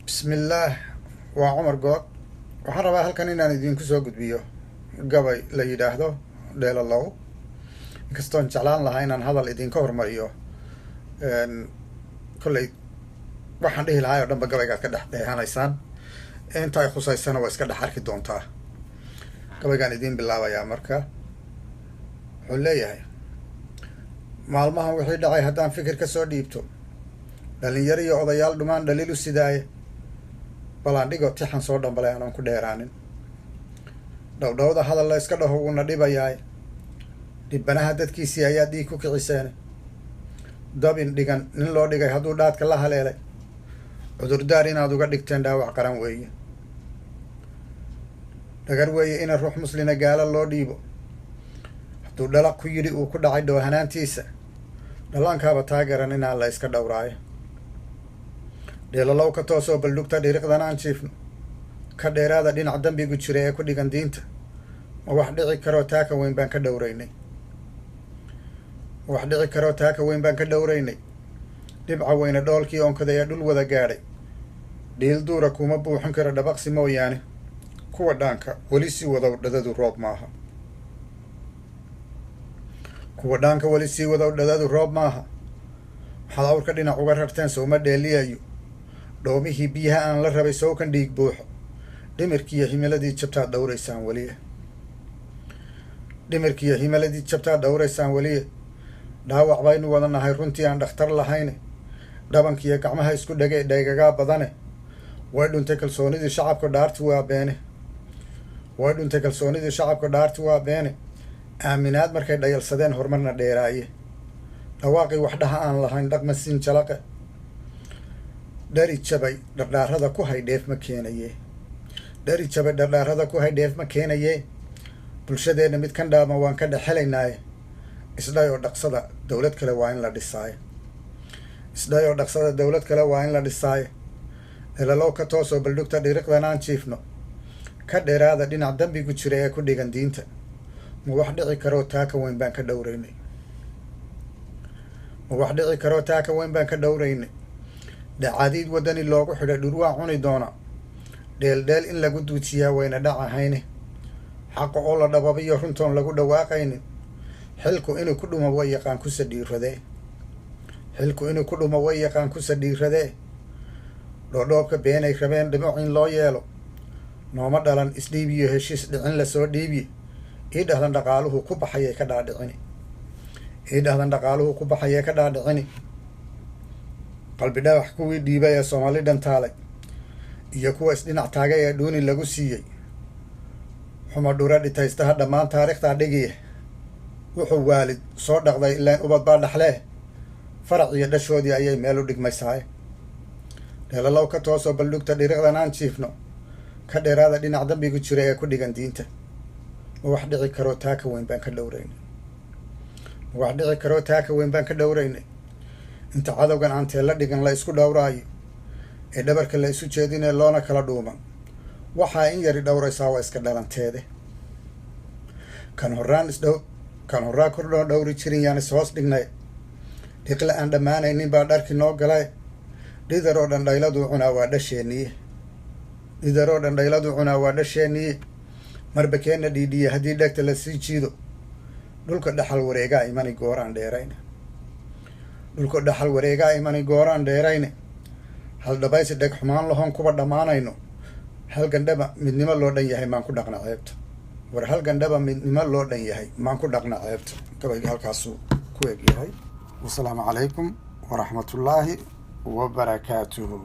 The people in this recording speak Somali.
bismillaah waa cumar good waxaan rabaa halkan inaan idinku soo gudbiyo gabay la yidhaahdo dheelalow inkastoon jeclaan lahaa inaan hadal idinka hormariyo kolley waxaan dhihi lahaa oo dhanba gabaygaad ka dhex dheehanaysaan inta ay khusaysana waa iska dhex arki doontaa. gabaygaan idiin bilaabayaa marka wuxuu leeyahay: maalmahan wixii dhacay haddaan fikir ka soo dhiibto, dhalinyaro iyo odayaal dhumaan dhaliilu sidaaye, balaan dhigo tixan soo dhambalay aanan ku dheeraanin. dhowdhowda hadal la iska dhaho wuuna dhibayaay, dhibbanaha dadkiisii ayaa dhiig ku kiciseene. dabin dhigan nin loo dhigay hadduu dhaadka la haleelay, cudurdaar inaad uga dhigteen dhaawac qaran weeye. dhagar weeye ina ruux muslina gaala loo dhiibo, hadduu dhalaq ku yidhi uu ku dhacay dhoohanaantiisa, dhallaankaaba taageran inaan la iska dhowraayo. dheelalow ka toosoo baldhugta dhiriqdan aan jiifno, ka dheeraada dhinac dambigu jira ee ku dhigan diinta. ma wax dhici karoo taaka weyn baan ka dhowraynay dhibca weyne dhoolkii oonkaday ee dhul wada gaadhay. dhiil duura kuma buuxin karo dhabaqsi mooyaane, kuwa dhaanka weli sii wadow dhadadu roob maaha. waxaad awrka dhinac uga rarteen sowma dheeliyayo, dhoomihii biyaha aan la rabay sowkan dhiig buuxo. dhimirkiiyo himaladii jabtaad dhowraysaan weliye. dhaawac baynu wada nahay runtii aan dhakhtar lahayne, dhabankiiyo gacmaha isku dhege dhaygagaa badane. way dhuntay kalsoonidii shacabka dhaarti waa beene. aaminaad markay dhayalsadeen horumarna dheeraaye. dhawaaqii waxdhaha aan lahayn dhaqma siin jalaqe. dhari jabay dhardhaarada ku hay dheef ma keenaye. bulshadeenna mid kan dhaama waan ka dhexelaynaaye. isdhay oo dhaqsada dowlad kale waa in la dhisaaye. dheelalow ka toosoo baldhugta dhiriqdan aan jiifno, ka dheeraada dhinac dambigu jira ee ku dhigan diinta. ma wax dhici karoo taaka weyn baan ka dhowraynay. dhacadiid waddani loogu xidhay dhurwaa cuni doona. dheeldheel in lagu duujiyaa wayna dhac ahayne. xaqa oo la dhababiyo runtoon lagu dhawaaqaynin. xilku inuu ku dhumo way yaqaan kusa dhiiradee. dhoodhoobka beenay rabeen dhimoc in loo yeelo. nooma dhalan isdhiibiyo heshiis dhicin lasoo dhiibiye. ii dhahdan dhaqaaluhu ku baxayay ka dhaadhicini. qalbi dhagax kuwii dhiibay ee Soomaali dhantaalay, iyo kuwa isdhinac taagay ee dhuuni lagu siiyey. xuma dhura dhitaystaha dhammaan taariikhdaa dhigiye. wuxuu waalid soo dhaqday ilaan ubad baa dhaxlee. farac iyo dhashoodii ayay meel u dhigmaysaaye. dheelalow ka toosoo baldhugta dhiriqdan aan jiifno, ka dheeraada dhinac dambigu jira ee ku dhigan diinta. ma wax dhici karoo taaka weyn baan ka dhowraynay. inta cadowgan aan teella dhigan la isku dhowraayo, ee dhabarka la isu jeedinee loona kala dhuuman. waxaa in yari dhowraysaa waa iska dhalanteede. kan horraa kordhoo dhowri jirin yaan is hoos dhignay. dhiqle aan dhammaanaynin baa dharki noo galay. dhidaroo dhan dhayladuu cunaa waa dhasheeniye. marba keenna dhiidhiye haddii dhegta la sii jiido. dhulka dhaxal wareegaa imani gooraan dheerayne. hal dhabaysi dheg xumaan lahoon kuba dhammaanayno. hal gandhaba midnimo loo dhan yahay maan ku dhaqna ceebta. gabayga halkaasuu ku eg yahay. wasalaamu calaykum waraxmatullaahi wabarakaatuhu.